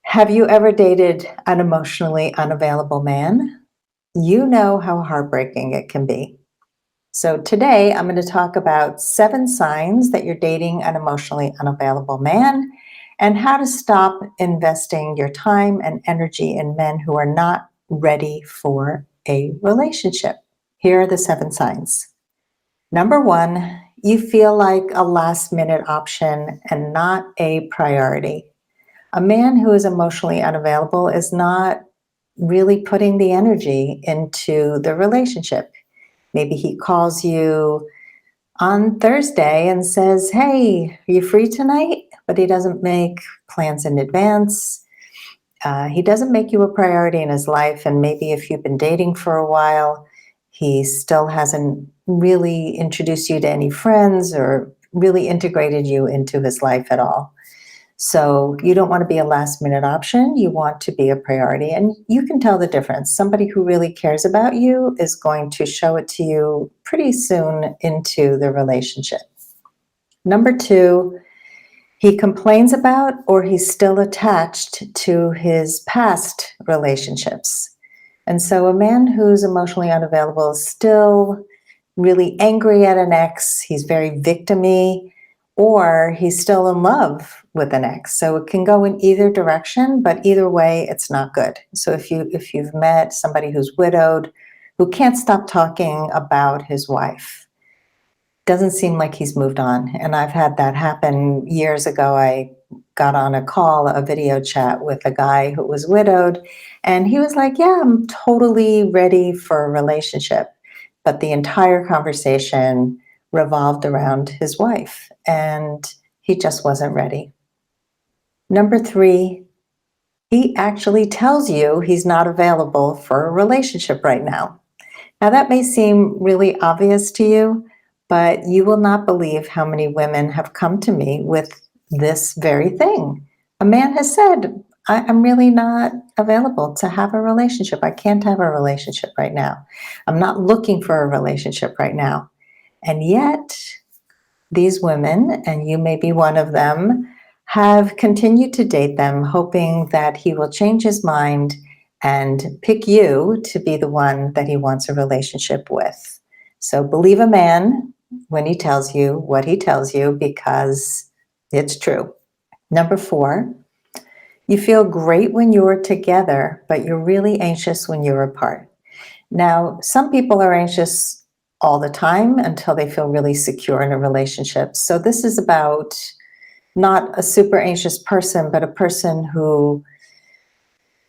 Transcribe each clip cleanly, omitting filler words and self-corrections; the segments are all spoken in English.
Have you ever dated an emotionally unavailable man? You know how heartbreaking it can be. So, today I'm going to talk about 7 signs that you're dating an emotionally unavailable man and how to stop investing your time and energy in men who are not ready for a relationship. Here are the 7 signs. Number 1, you feel like a last minute option and not a priority. A man who is emotionally unavailable is not really putting the energy into the relationship. Maybe he calls you on Thursday and says, "Hey, are you free tonight?" But he doesn't make plans in advance. He doesn't make you a priority in his life. And maybe if you've been dating for a while, he still hasn't really introduced you to any friends or really integrated you into his life at all. So you don't want to be a last minute option. You want to be a priority. And you can tell the difference. Somebody who really cares about you is going to show it to you pretty soon into the relationship. Number 2, he complains about or he's still attached to his past relationships. And so a man who's emotionally unavailable is still really angry at an ex, he's very victim-y, or he's still in love with an ex. So it can go in either direction, but either way, it's not good. So if you've met somebody who's widowed, who can't stop talking about his wife, doesn't seem like he's moved on. And I've had that happen years ago. I got on a call, a video chat with a guy who was widowed, and he was like, "Yeah, I'm totally ready for a relationship." But the entire conversation revolved around his wife, and he just wasn't ready. Number 3, he actually tells you he's not available for a relationship right now. Now, that may seem really obvious to you, but you will not believe how many women have come to me with this very thing. A man has said, I'm really not available to have a relationship. I can't have a relationship right now. I'm not looking for a relationship right now. And yet, these women, and you may be one of them, have continued to date them, hoping that he will change his mind and pick you to be the one that he wants a relationship with. So believe a man when he tells you what he tells you, because it's true. Number 4, you feel great when you're together, but you're really anxious when you're apart. Now, some people are anxious all the time until they feel really secure in a relationship. So this is about not a super anxious person, but a person who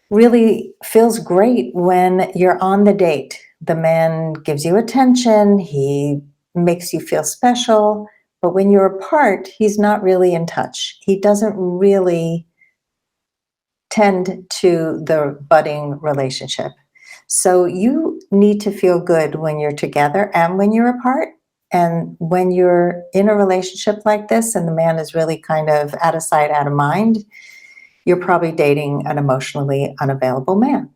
really feels great when you're on the date. The man gives you attention, he makes you feel special, but when you're apart, he's not really in touch. He doesn't really tend to the budding relationship. So you need to feel good when you're together and when you're apart. And when you're in a relationship like this and the man is really kind of out of sight, out of mind, you're probably dating an emotionally unavailable man.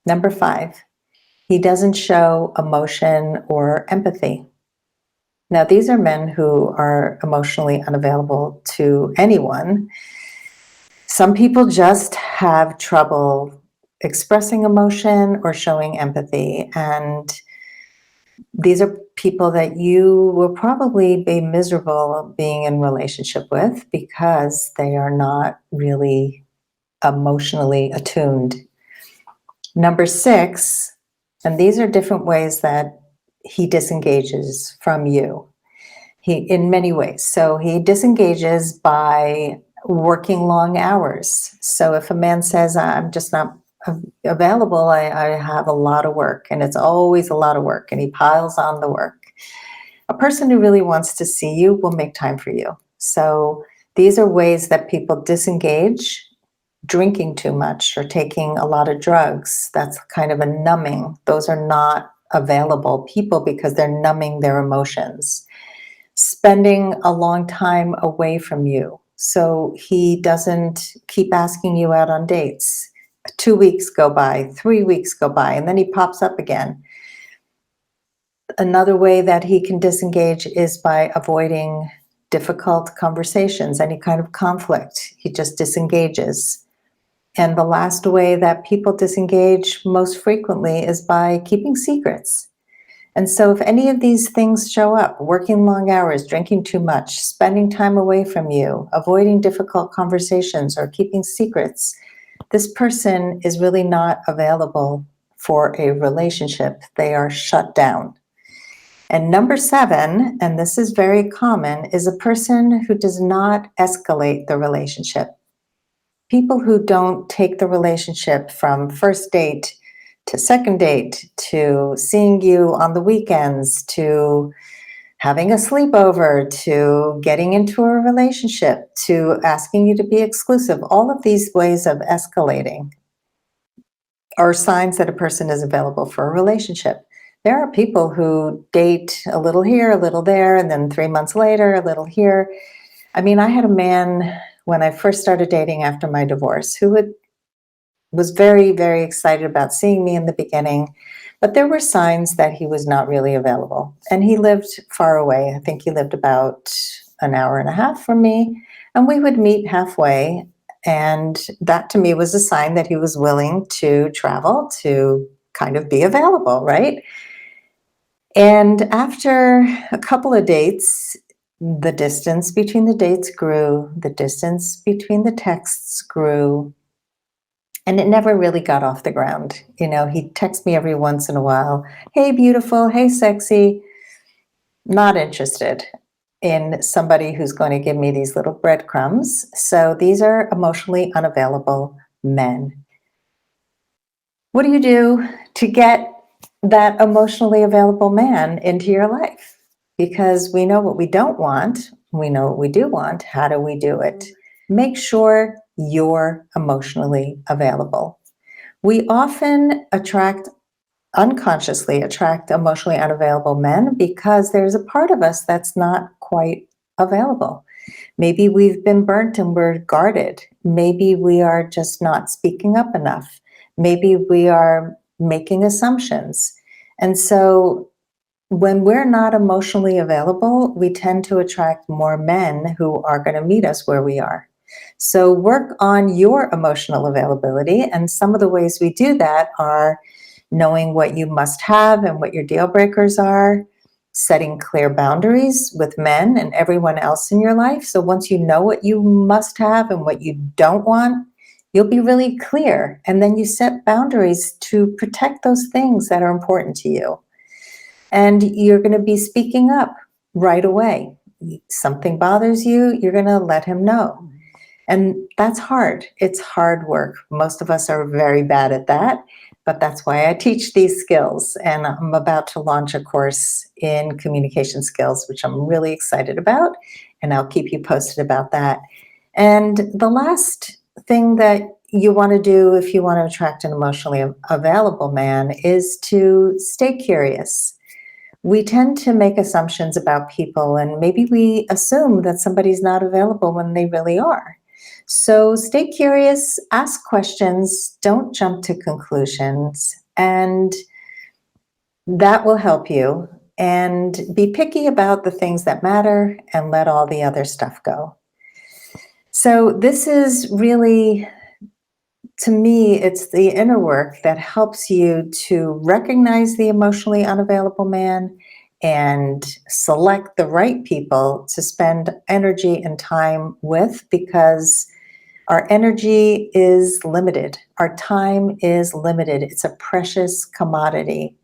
Number 5, he doesn't show emotion or empathy. Now, these are men who are emotionally unavailable to anyone. Some people just have trouble expressing emotion or showing empathy. And these are people that you will probably be miserable being in relationship with because they are not really emotionally attuned. Number 6, and these are different ways that he disengages from you. He, in many ways. So he disengages by working long hours. So if a man says, "I'm just not available, I have a lot of work," and it's always a lot of work, and he piles on the work. A person who really wants to see you will make time for you. So these are ways that people disengage. Drinking too much or taking a lot of drugs, that's kind of a numbing. Those are not available people because they're numbing their emotions. Spending a long time away from you, so he doesn't keep asking you out on dates. 2 weeks go by, 3 weeks go by, and then he pops up again. Another way that he can disengage is by avoiding difficult conversations, any kind of conflict. He just disengages. And the last way that people disengage most frequently is by keeping secrets. And so if any of these things show up, working long hours, drinking too much, spending time away from you, avoiding difficult conversations, or keeping secrets, this person is really not available for a relationship. They are shut down. And number 7, and this is very common, is a person who does not escalate the relationship. People who don't take the relationship from first date to second date to seeing you on the weekends to having a sleepover to getting into a relationship to asking you to be exclusive, all of these ways of escalating are signs that a person is available for a relationship. There are people who date a little here, a little there, and then 3 months later, a little here. I mean, I had a man when I first started dating after my divorce who was very, very excited about seeing me in the beginning, but there were signs that he was not really available. And he lived far away. I think he lived about an hour and a half from me, and we would meet halfway. And that to me was a sign that he was willing to travel to kind of be available, right? And after a couple of dates, the distance between the dates grew, the distance between the texts grew, and it never really got off the ground. You know, he'd text me every once in a while, hey, beautiful, hey, sexy. Not interested in somebody who's going to give me these little breadcrumbs. So these are emotionally unavailable men. What do you do to get that emotionally available man into your life? Because we know what we don't want, we know what we do want. How do we do it? Make sure you're emotionally available. We often unconsciously attract emotionally unavailable men because there's a part of us that's not quite available. Maybe we've been burnt and we're guarded. Maybe we are just not speaking up enough. Maybe we are making assumptions. And so when we're not emotionally available, we tend to attract more men who are going to meet us where we are. So work on your emotional availability. And some of the ways we do that are knowing what you must have and what your deal breakers are, setting clear boundaries with men and everyone else in your life. So once you know what you must have and what you don't want, you'll be really clear. And then you set boundaries to protect those things that are important to you. And you're going to be speaking up right away. Something bothers you, you're going to let him know. And that's hard. It's hard work. Most of us are very bad at that, but that's why I teach these skills. And I'm about to launch a course in communication skills, which I'm really excited about. And I'll keep you posted about that. And the last thing that you want to do if you want to attract an emotionally available man is to stay curious. We tend to make assumptions about people, and maybe we assume that somebody's not available when they really are. So stay curious, ask questions, don't jump to conclusions, and that will help you. And be picky about the things that matter and let all the other stuff go. So this is really, to me, it's the inner work that helps you to recognize the emotionally unavailable man and select the right people to spend energy and time with, because our energy is limited. Our time is limited. It's a precious commodity.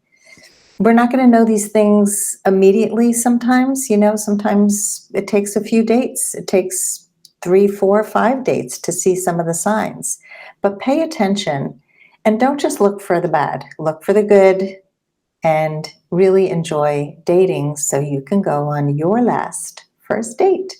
We're not going to know these things immediately sometimes. You know, sometimes it takes a few dates. It takes 3, 4, 5 dates to see some of the signs. But pay attention and don't just look for the bad. Look for the good and really enjoy dating so you can go on your last first date.